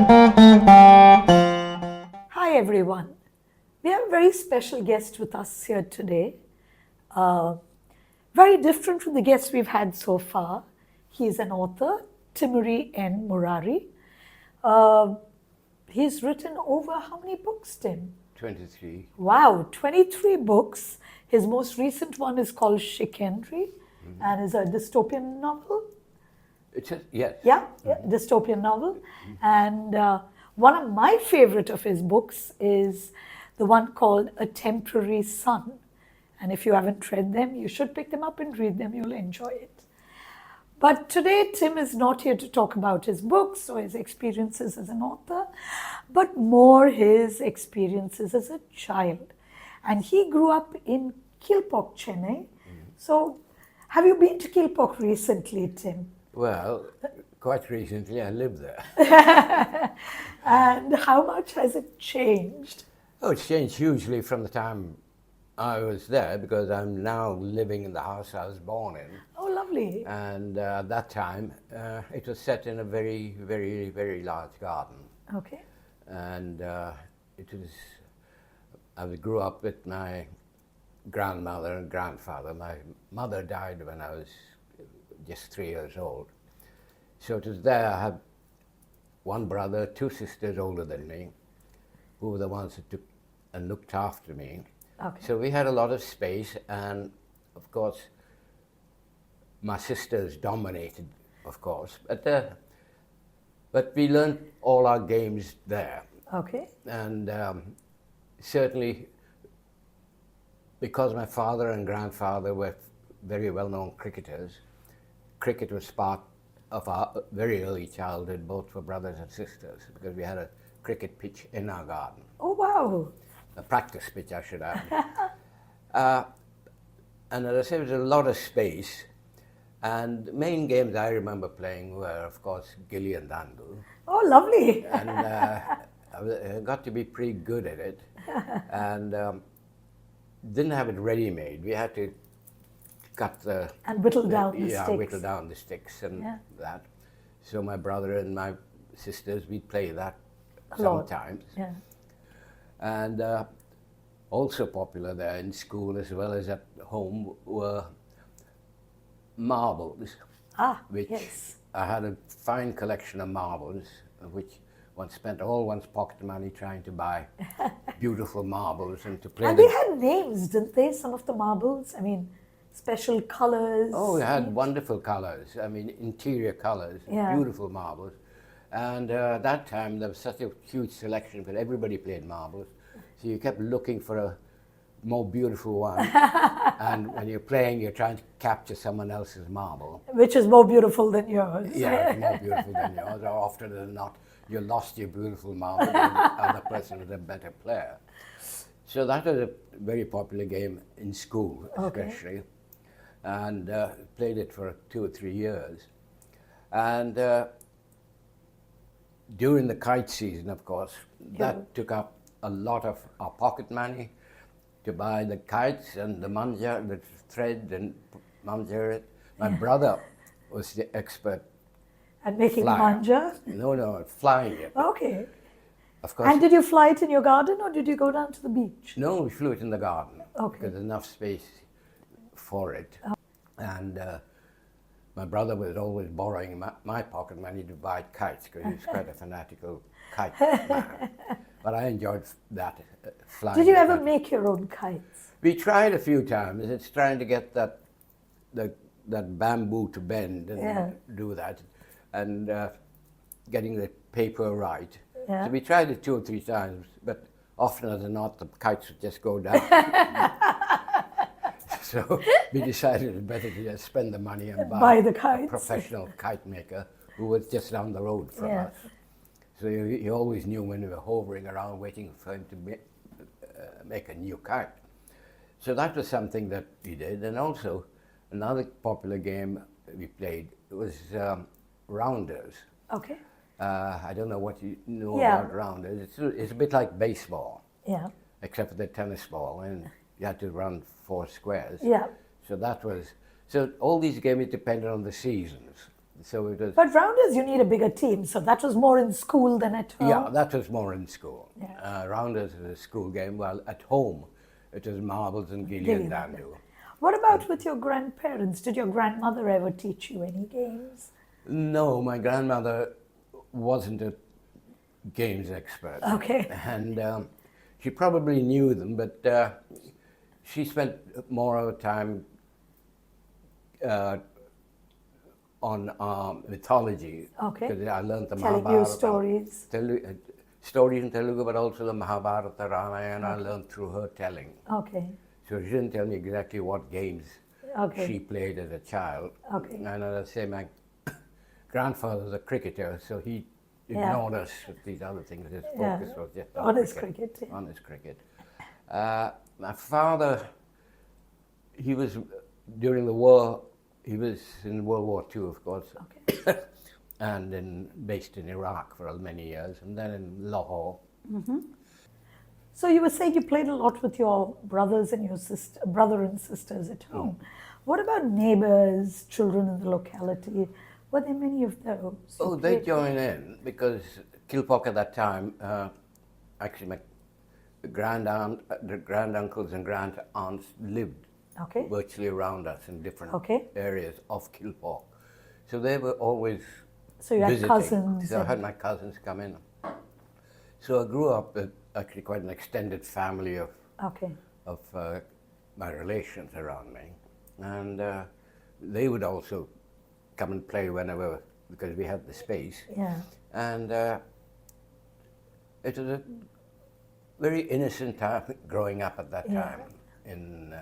Hi everyone. We have a very special guest with us here today. Very different from the guests we've had so far. He's an author, Timeri N. Murari. He's written over how many books, Tim? 23. Wow, 23 books. His most recent one is called Shikendri and is a dystopian novel. Yes. Yeah, dystopian novel. And one of my favorite of his books is the one called A Temporary Sun. And if you haven't read them, you should pick them up and read them. You'll enjoy it. But today, Tim is not here to talk about his books or his experiences as an author, but more his experiences as a child. And he grew up in Kilpok, Chennai. So, have you been to Kilpok recently, Tim? Well, quite recently I lived there. And how much has it changed? Oh, it's changed hugely from the time I was there, because I'm now living in the house I was born in. Oh, lovely. And at that time, it was set in a very, very, very large garden. Okay. And I grew up with my grandmother and grandfather. My mother died when I was just 3 years old. So it was there. I had one brother, two sisters older than me, who were the ones that took and looked after me. Okay. So we had a lot of space, and of course, my sisters dominated, of course, but we learned all our games there. Okay. And certainly, because my father and grandfather were very well-known cricketers, cricket was part of our very early childhood, both for brothers and sisters, because we had a cricket pitch in our garden. Oh, wow. A practice pitch, I should add. And as I said, there was a lot of space. And the main games I remember playing were, of course, Gilli and Dandu. Oh, lovely. And I got to be pretty good at it. And didn't have it ready-made. We had to cut the... And whittle down the yeah, sticks. whittle down the sticks and that. So my brother and my sisters, we'd play that sometimes. Yeah. And also popular there in school as well as at home were marbles. Which yes. I had a fine collection of marbles, of which one spent all one's pocket money trying to buy beautiful marbles and to play. And they had names, didn't they? Some of the marbles. I mean, special colors. Oh, it had wonderful colors. I mean, interior colors, Yeah. beautiful marbles. And at that time, there was such a huge selection, but everybody played marbles. So you kept looking for a more beautiful one. And when you're playing, you're trying to capture someone else's marble. Which is more beautiful than yours. Yeah, it's more beautiful than yours. Or often than not, you lost your beautiful marble and the other person was a better player. So that was a very popular game in school, especially. And played it for 2 or 3 years. And during the kite season, of course, that took up a lot of our pocket money to buy the kites and the manja, the thread and manja it. My brother was the expert. And making flyer. manja? No, flying it. Okay. Of course. And did you fly it in your garden or did you go down to the beach? No, we flew it in the garden. Okay. Because there's enough space for it. And my brother was always borrowing my pocket money to buy kites, because he was quite a fanatical kite man. But I enjoyed that, flying. Did you ever make your own kites? We tried a few times. It's trying to get that bamboo to bend and do that, and getting the paper right. Yeah. So we tried it 2 or 3 times, but often as not, the kites would just go down. So we decided it better to just spend the money and Buy the kites. a professional kite maker who was just down the road from us. So you always knew when we were hovering around waiting for him to make a new kite. So that was something that we did. And also another popular game we played was rounders. Okay. I don't know what you know about rounders. It's a bit like baseball. Yeah. Except for the tennis ball, and you had to run 4 squares. Yeah. So that was, so all these games depended on the seasons. So it was. But rounders, you need a bigger team, so that was more in school than at home. Yeah, that was more in school. Yeah. Rounders is a school game. Well, at home, it was marbles and gilly and dandu. What about with your grandparents? Did your grandmother ever teach you any games? No, my grandmother wasn't a games expert. Okay. And she probably knew them, but she spent more of her time on mythology. Okay. Because I learned the Telling Mahabharata. you stories. Stories in Telugu, but also the Mahabharata, Ramayana, I learned through her telling. Okay. So she didn't tell me exactly what games Okay. she played as a child. Okay. And as I say, my grandfather was a cricketer, so he ignored us with these other things. His focus was just on his cricket. Yeah. On his cricket. My father, he was, during the war, he was in World War II, of course. Okay. And based in Iraq for many years, and then in Lahore. Mm-hmm. So you were saying you played a lot with your brothers and your brother and sisters at home. What about neighbors, children in the locality? Were there many of those? Oh, they join in because Kilpock at that time, actually my the granduncles and grandaunts lived virtually around us in different areas of Kilpock. So they were always So you had visiting. cousins. So I had my cousins come in. So I grew up with actually quite an extended family of my relations around me. And they would also come and play whenever, because we had the space. Yeah. And it was a very innocent time growing up at that time in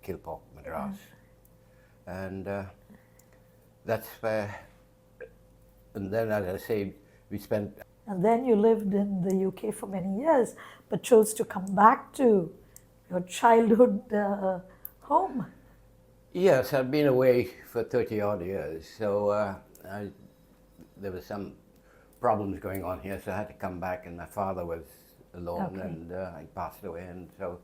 Kilpock, Madras. And that's where, and then as I say, we spent... And then you lived in the UK for many years, but chose to come back to your childhood home. Yes, I've been away for 30 odd years, so there were some problems going on here, so I had to come back, and my father was alone, and he passed away, and so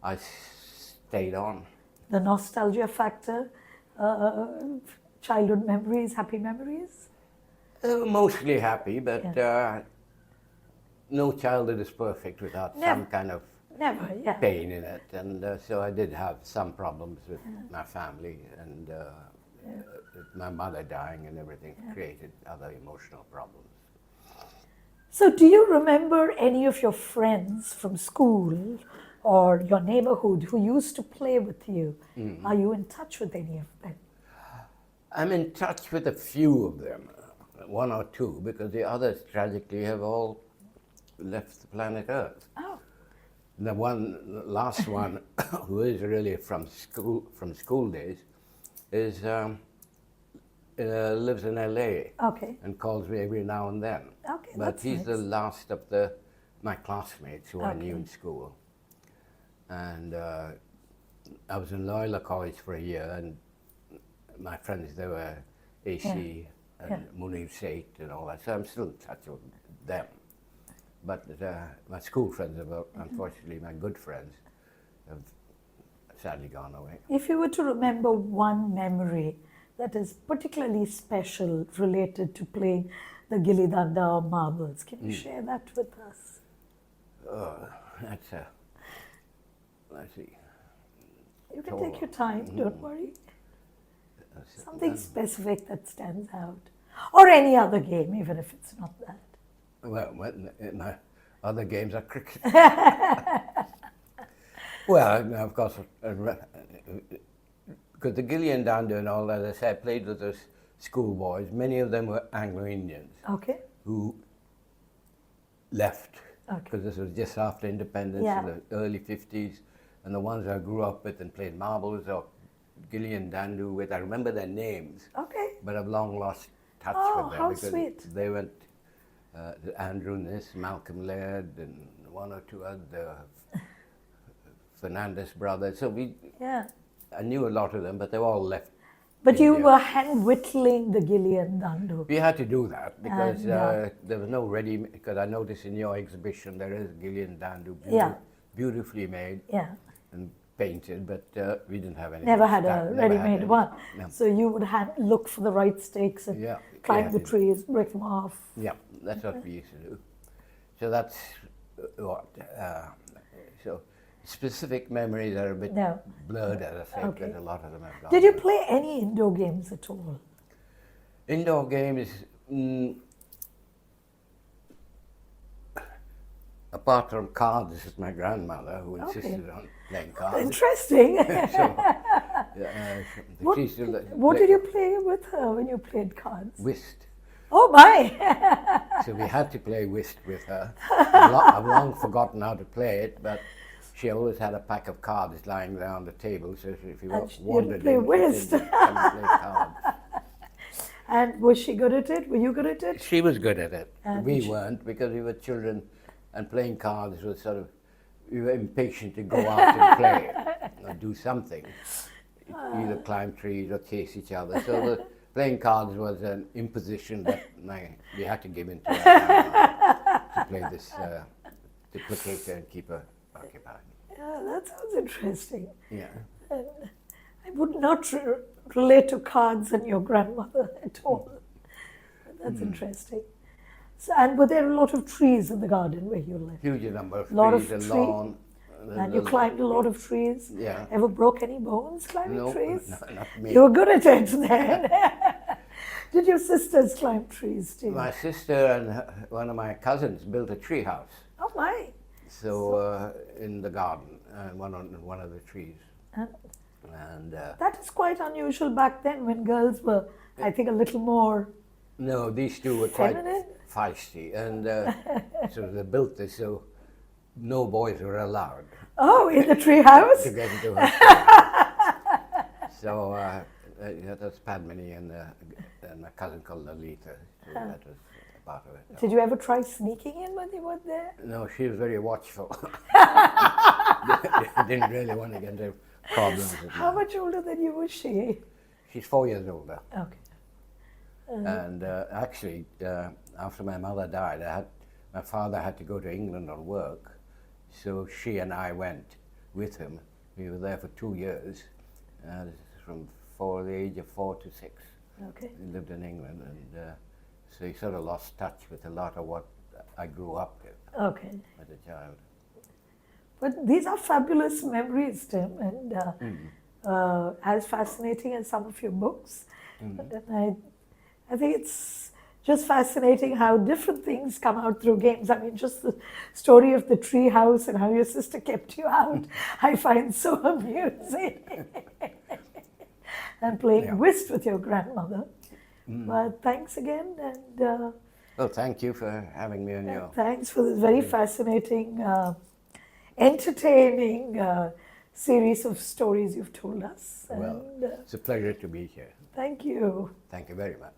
I stayed on. The nostalgia factor, childhood memories, happy memories? Mostly happy, but no childhood is perfect without some kind of pain in it, and so I did have some problems with my family, and my mother dying and everything created other emotional problems. So do you remember any of your friends from school or your neighborhood who used to play with you? Mm-hmm. Are you in touch with any of them? I'm in touch with a few of them, one or two, because the others tragically have all left the planet Earth. Oh. The last one, who is really from school days, is lives in LA and calls me every now and then. Okay, but he's the last of my classmates who I knew in school. And I was in Loyola College for a year, and my friends, they were AC and Munir Sait and all that, so I'm still in touch with them. But my school friends, unfortunately, my good friends, have sadly gone away. If you were to remember one memory that is particularly special related to playing the gilli danda or marbles, can you share that with us? That's let's see. You can take your time, don't worry. Something specific that stands out. Or any other game, even if it's not that. Well, my other games are cricket. Well, of course, because the gilli and dandu and all that, as I said, I played with those schoolboys. Many of them were Anglo-Indians who left, because this was just after independence in the early 50s. And the ones I grew up with and played marbles or gilli and dandu with, I remember their names, but I've long lost touch with them. How because sweet. They went, Andrew Niss, Malcolm Laird, and one or two other Fernandez brothers. So I knew a lot of them, but they all left. But you were hand whittling the gilli and dandu. We had to do that because there was no ready, because I noticed in your exhibition there is gilli and dandu, beautifully made. Yeah. And painted, but we didn't have any. Never had a ready-made one. No. So you would look for the right stakes and Yeah, climb the yeah. trees, break them off. Yeah, that's what we used to do. So that's what. So specific memories are a bit No. blurred, as I say, Okay. but a lot of them have gone. Did you play any indoor games at all? Indoor games, apart from cards with my grandmother, who insisted on playing cards. Interesting. What, she used to What play did you play with her when you played cards? Whist. Oh my! So we had to play whist with her. I've long forgotten how to play it, but she always had a pack of cards lying there on the table, so if you And wandered play in, whist. she'd come and play cards. And was she good at it? Were you good at it? She was good at it. And We weren't, because we were children, and playing cards was sort of, we were impatient to go out and play or do something. Either climb trees or chase each other. So the playing cards was an imposition that we had to give in to to play this duplicator and keep her occupied. Yeah, that sounds interesting. Yeah. I would not relate to cards and your grandmother at all. But that's interesting. So, and were there a lot of trees in the garden where you lived? Huge number of Lot of trees and tree- lawn. And you climbed a lot of trees? Yeah. Ever broke any bones climbing No, trees? no, not me. You were good at it then. Did your sisters climb trees too? My sister and one of my cousins built a tree house. Oh my! So in the garden, one of the trees. And And that is quite unusual back then when girls were, I think, a little more no, these two were quite feminine. feisty, and so they built this so no boys were allowed Oh, in the tree house? to get into her tree. So that's Padmini and my cousin called Lalita. So that was part of it. Did you ever try sneaking in when they were there? No, she was very watchful. Didn't really want to get into problems with How me. much older than you was she? She's 4 years older. Okay. And actually, after my mother died, my father had to go to England on work, so she and I went with him. We were there for 2 years, from the age of 4 to 6. Okay. We lived in England, and so he sort of lost touch with a lot of what I grew up with Okay. as a child. But these are fabulous memories, Tim, and as fascinating as some of your books. And I think it's just fascinating how different things come out through games. I mean, just the story of the tree house and how your sister kept you out, I find so amusing. And playing whist with your grandmother. But thanks again, and Well, thank you for having me on your... thanks for this very fascinating, entertaining series of stories you've told us. Well, And, it's a pleasure to be here. thank you. Thank you very much.